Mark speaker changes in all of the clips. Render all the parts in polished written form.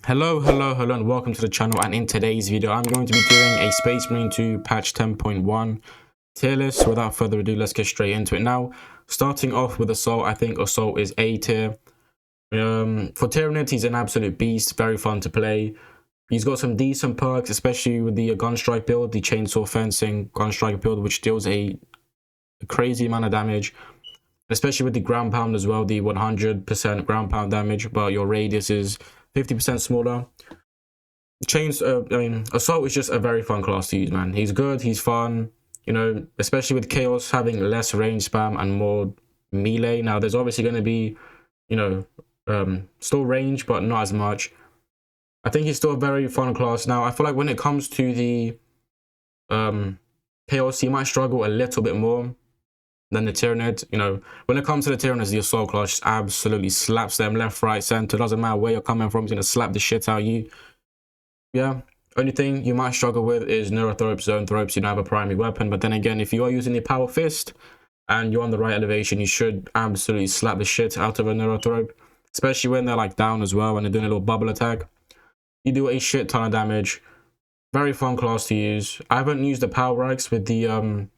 Speaker 1: Hello, and welcome to the channel. And in today's video, I'm going to be doing a Space Marine 2 patch 10.1 tier list. So without further ado, let's get straight into it now. Starting off with Assault, I think Assault is A tier. For Tyranid, he's an absolute beast, very fun to play. He's got some decent perks, especially with the Gunstrike build, the Chainsaw Fencing Gunstrike build, which deals a crazy amount of damage. Especially with the ground pound as well, the 100% ground pound damage, but your radius is 50% smaller. Assault is just a very fun class to use, man. He's good, he's fun, especially with Chaos having less range spam and more melee. Now, there's obviously going to be, still range, but not as much. I think he's still a very fun class. Now, I feel like when it comes to the Chaos, he might struggle a little bit more than the Tyranid. When it comes to the Tyranids, the Assault class just absolutely slaps them left, right, center. Doesn't matter where you're coming from, he's gonna slap the shit out of you. Yeah, only thing you might struggle with is Neurothropes, Zone Thropes. You don't have a primary weapon, but then again, if you are using the Power Fist and you're on the right elevation, you should absolutely slap the shit out of a Neurothrope, especially when they're like down as well and they're doing a little bubble attack. You do a shit ton of damage. Very fun class to use. I haven't used the Power Rikes with the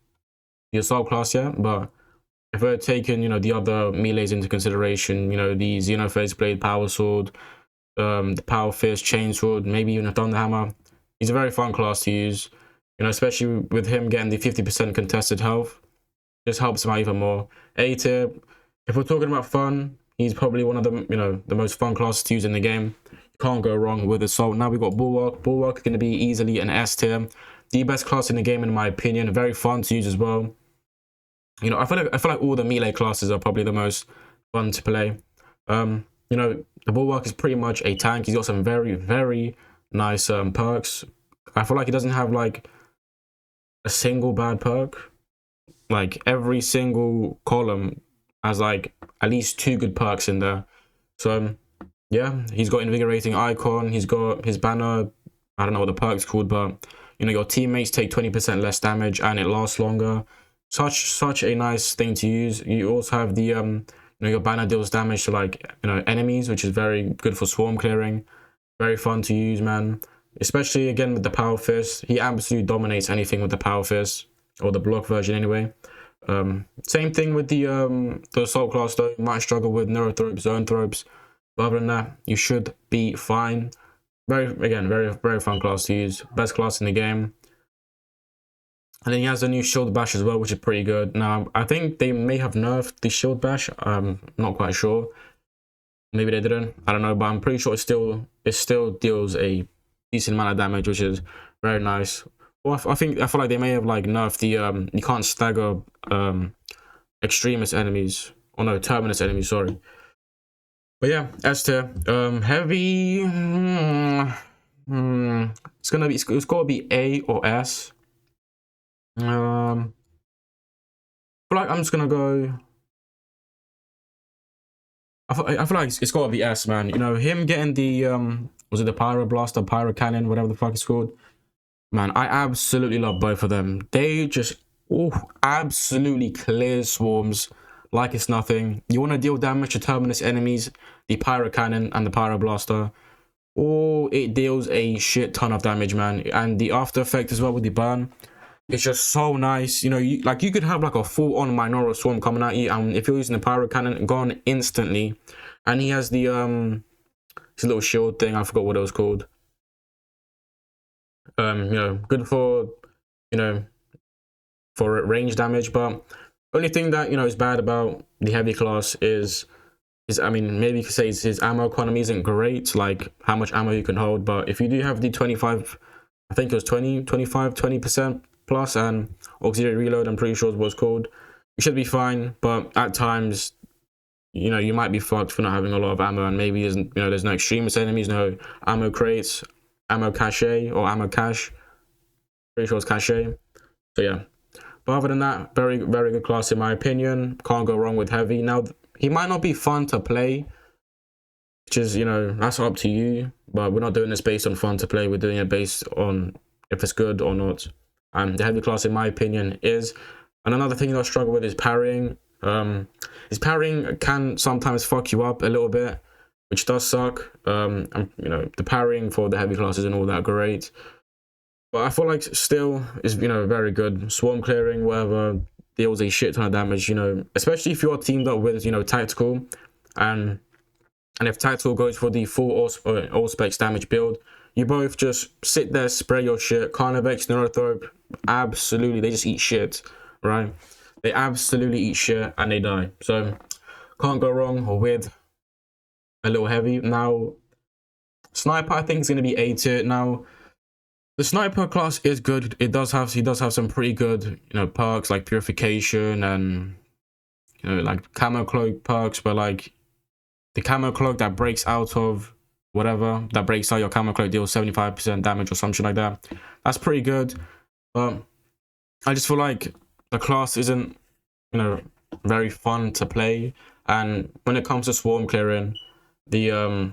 Speaker 1: Assault class yet, but if we're taking the other melees into consideration, the Xenophase Blade, Power Sword, the Power Fist, Chainsword, maybe even a Thunder Hammer, he's a very fun class to use. Especially with him getting the 50% contested health, just helps him out even more. A tier. If we're talking about fun, he's probably one of the the most fun classes to use in the game. You can't go wrong with Assault. Now we've got Bulwark. Bulwark is going to be easily an S tier, the best class in the game in my opinion. Very fun to use as well. I feel like all the melee classes are probably the most fun to play. The Bulwark is pretty much a tank. He's got some very, very nice perks. I feel like he doesn't have like a single bad perk. Like every single column has like at least 2 good perks in there. So yeah, he's got Invigorating Icon. He's got his banner. I don't know what the perk's called, but your teammates take 20% less damage and it lasts longer. Such a nice thing to use. You also have the your banner deals damage to like enemies, which is very good for swarm clearing. Very fun to use, man. Especially again with the Power Fist. He absolutely dominates anything with the Power Fist, or the block version anyway. Same thing with the Assault class though. You might struggle with Neurothropes, Zone Thropes, but other than that, you should be fine. Very fun class to use. Best class in the game. And then he has the new Shield Bash as well, which is pretty good. Now, I think they may have nerfed the Shield Bash. I'm not quite sure. Maybe they didn't. I don't know, but I'm pretty sure it still deals a decent amount of damage, which is very nice. Well, I feel like they may have like nerfed the you can't stagger extremist enemies, or no, terminus enemies. Sorry. But yeah, S tier. Heavy. It's gotta be A or S. I feel like I'm just gonna go. I feel like it's gotta be S, man. Him getting the was it the Pyro Blaster, Pyro Cannon, whatever the fuck it's called. Man, I absolutely love both of them. They just absolutely clear swarms like it's nothing. You want to deal damage to terminus enemies, the Pyro Cannon and the Pyro Blaster. It deals a shit ton of damage, man. And the after effect as well with the burn. It's just so nice. You could have like a full-on Minoru Swarm coming at you, and if you're using the Pyro Cannon, gone instantly. And he has the his little shield thing. I forgot what it was called. Good for for range damage. But only thing that is bad about the heavy class is I mean, maybe you could say his ammo economy isn't great, like how much ammo you can hold. But if you do have the 25, I think it was 20% plus and auxiliary reload, I'm pretty sure it was called, you should be fine. But at times you might be fucked for not having a lot of ammo, and maybe there's no extremist enemies, no ammo crates, ammo cache, or ammo cache. Pretty sure it's cache. So yeah, but other than that, very good class in my opinion. Can't go wrong with heavy. Now he might not be fun to play, which is that's up to you, but we're not doing this based on fun to play. We're doing it based on if it's good or not. The heavy class in my opinion is. And another thing I struggle with is parrying. His parrying can sometimes fuck you up a little bit, which does suck. And, you know, the parrying for the heavy class isn't all that great, but I feel like still is, you know, very good. Swarm clearing, whatever, deals a shit ton of damage, you know, especially if you're teamed up with, you know, tactical, and if tactical goes for the full all specs damage build, you both just sit there, spray your shit. Carnivex, Neurothrope, absolutely, they just eat shit, right? They absolutely eat shit and they die. So can't go wrong with a little heavy. Now, Sniper, I think is going to be A tier. Now, the Sniper class is good. He does have some pretty good, you know, perks like Purification and, you know, like Camo Cloak perks, but like the Camo Cloak that breaks out of whatever, that breaks out your Camo Cloak deals 75% damage or something like that. That's pretty good. But I just feel like the class isn't, you know, very fun to play. And when it comes to swarm clearing, the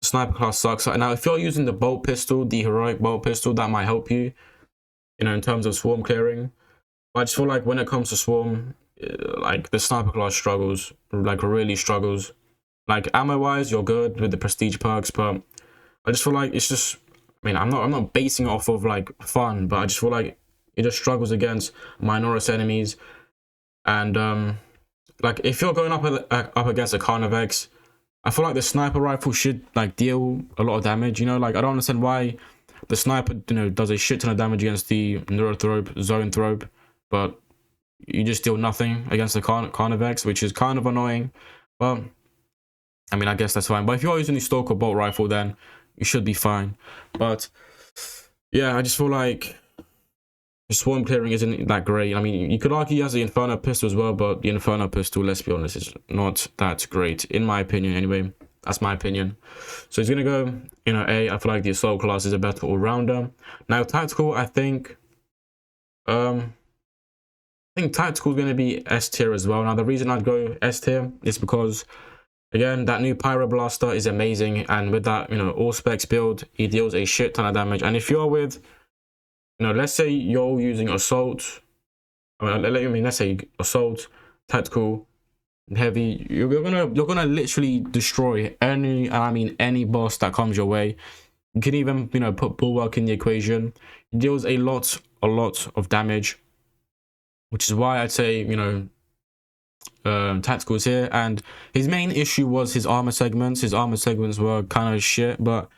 Speaker 1: Sniper class sucks. Now, if you're using the bolt pistol, the heroic bolt pistol, that might help you, you know, in terms of swarm clearing. But I just feel like when it comes to swarm, like the Sniper class struggles, like really struggles. Like ammo wise, you're good with the prestige perks, but I just feel like it's just, I mean, I'm not basing it off of like fun, but I just feel like it just struggles against Minoris enemies. And like if you're going up against a Carnivex, I feel like the sniper rifle should like deal a lot of damage, you know. Like I don't understand why the sniper, you know, does a shit ton of damage against the Neurothrope, Zoanthrope, but you just deal nothing against the Carnivex, which is kind of annoying. But I mean, I guess that's fine. But if you're using the Stalker bolt rifle, then you should be fine. But yeah, I just feel like the swarm clearing isn't that great. I mean, you could argue he has the Inferno pistol as well, but the Inferno pistol, let's be honest, is not that great, in my opinion anyway. That's my opinion. So he's going to go, you know, A. I feel like the Assault class is a better all-rounder. Now, Tactical, I think Tactical is going to be S tier as well. Now, the reason I'd go S tier is because, again, that new Pyro Blaster is amazing. And with that, you know, all specs build, he deals a shit ton of damage. And if you're with, you know, let's say you're using Assault, let's say Assault, Tactical, Heavy, you're gonna literally destroy any boss that comes your way. You can even, you know, put Bulwark in the equation. He deals a lot of damage, which is why I'd say, you know, Tactical is here. And his main issue was his armor segments. His armor segments were kind of shit, but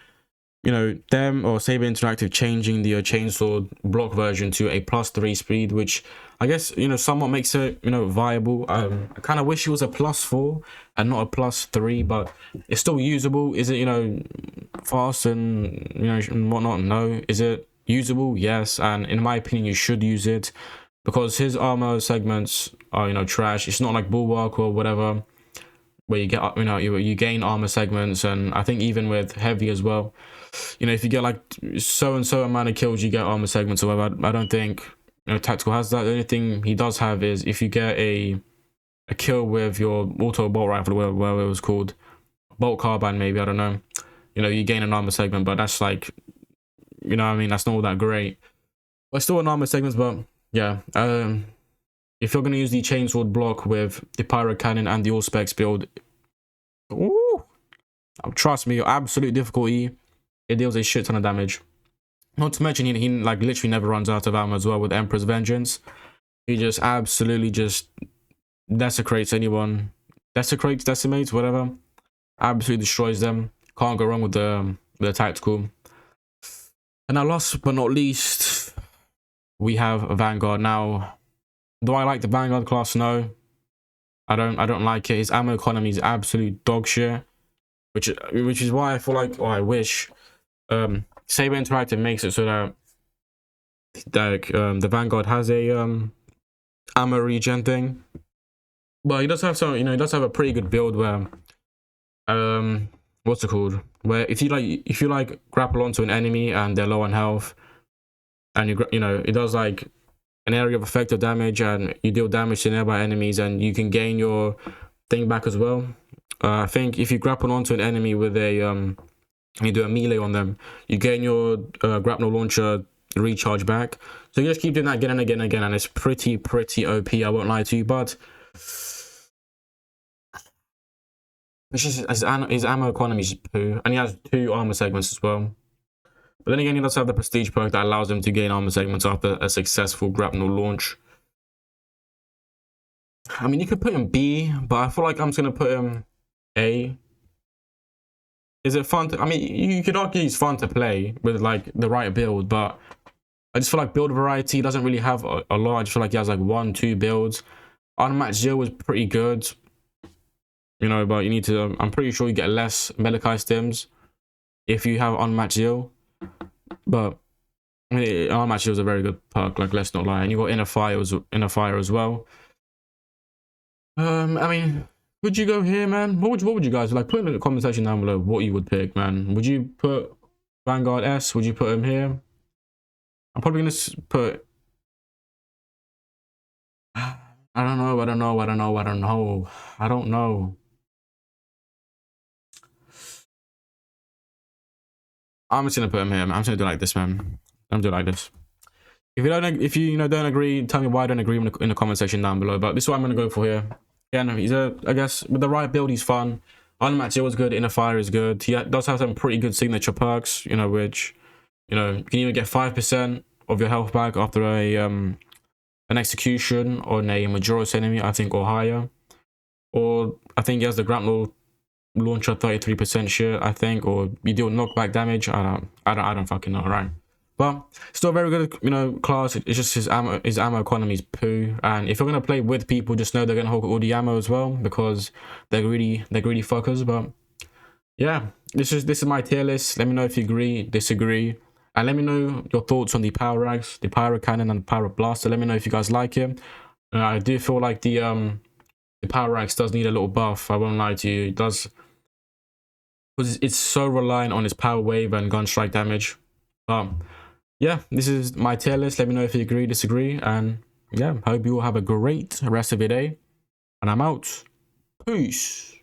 Speaker 1: you know, them or Saber Interactive changing the Chainsword block version to a +3 speed, which I guess, you know, somewhat makes it, you know, viable. I kind of wish it was a +4 and not a +3, but it's still usable. Is it, you know, fast and, you know, and whatnot? No. Is it usable? Yes. And in my opinion, you should use it because his armor segments are, you know, trash. It's not like Bulwark or whatever, where you get, you know, you gain armor segments. And I think even with Heavy as well, you know, if you get like so and so amount of kills, you get armor segments or whatever. I don't think, you know, Tactical has that. The only thing he does have is if you get a kill with your auto bolt rifle, whatever it was called, bolt carbine maybe, I don't know, you know, you gain an armor segment, but that's like, you know what I mean, that's not all that great. But still an armor segments. But yeah, if you're going to use the Chainsword block with the Pyro Cannon and the all specs build, ooh, trust me, your absolute difficulty, it deals a shit ton of damage. Not to mention he like literally never runs out of ammo as well with Emperor's Vengeance. He just absolutely just desecrates anyone. Decimates, whatever. Absolutely destroys them. Can't go wrong with the Tactical. And now last but not least, we have Vanguard. Now, do I like the Vanguard class? No. I don't like it. His ammo economy is absolute dog shit. Which is why I feel like, or I wish Saber Interactive makes it so that the Vanguard has a ammo regen thing. But he does have some, you know, he does have a pretty good build where what's it called? Where if you like grapple onto an enemy and they're low on health, and you know, it does like an area of effective damage and you deal damage to nearby enemies and you can gain your thing back as well. I think if you grapple onto an enemy with a you do a melee on them, you gain your grapnel launcher recharge back. So you just keep doing that again and again and again, and it's pretty OP, I won't lie to you. But It's just his ammo economy is poo, and he has 2 armor segments as well. But then again, he does have the prestige perk that allows him to gain armor segments after a successful grapnel launch. I mean, you could put him B, but I feel like I'm just gonna put him A. Is it fun? I mean, you could argue he's fun to play with like the right build, but I just feel like build variety doesn't really have a lot. I just feel like he has like 1, 2 builds. Unmatched Jill is pretty good, you know, but you need to. I'm pretty sure you get less Melikai stims if you have unmatched Jill. But I mean, unmatched Jill is a very good perk. Like, let's not lie. And you got inner fire as well. I mean, would you go here, man? What would you guys like? Put in the comment section down below what you would pick, man. Would you put Vanguard S? Would you put him here? I'm probably gonna put. I don't know. I'm just gonna put him here, man. I'm just gonna do like this, man. I'm gonna do like this. If you don't agree, tell me why I don't agree in the comment section down below. But this is what I'm gonna go for here. Yeah, no, I guess with the right build, he's fun. Unmatched Jill is good. Inner fire is good. He does have some pretty good signature perks, you know, which, you know, you can even get 5% of your health back after an execution on a Majora's enemy, I think, or higher. Or I think he has the grapnel launcher 33% shit, I think, or you deal knockback damage. I don't fucking know, right? But still very good, you know, class. It's just his ammo economy is poo. And if you're gonna play with people, just know they're gonna hold all the ammo as well, because they're greedy fuckers. But yeah, this is my tier list. Let me know if you agree, disagree, and let me know your thoughts on the power rags, the pyro cannon, and the pyro blaster. Let me know if you guys like it. I do feel like the power rags does need a little buff. I won't lie to you, it does, because it's so reliant on its power wave and gun strike damage. Yeah, this is my tier list. Let me know if you agree, disagree, and yeah, hope you all have a great rest of your day. And I'm out. Peace.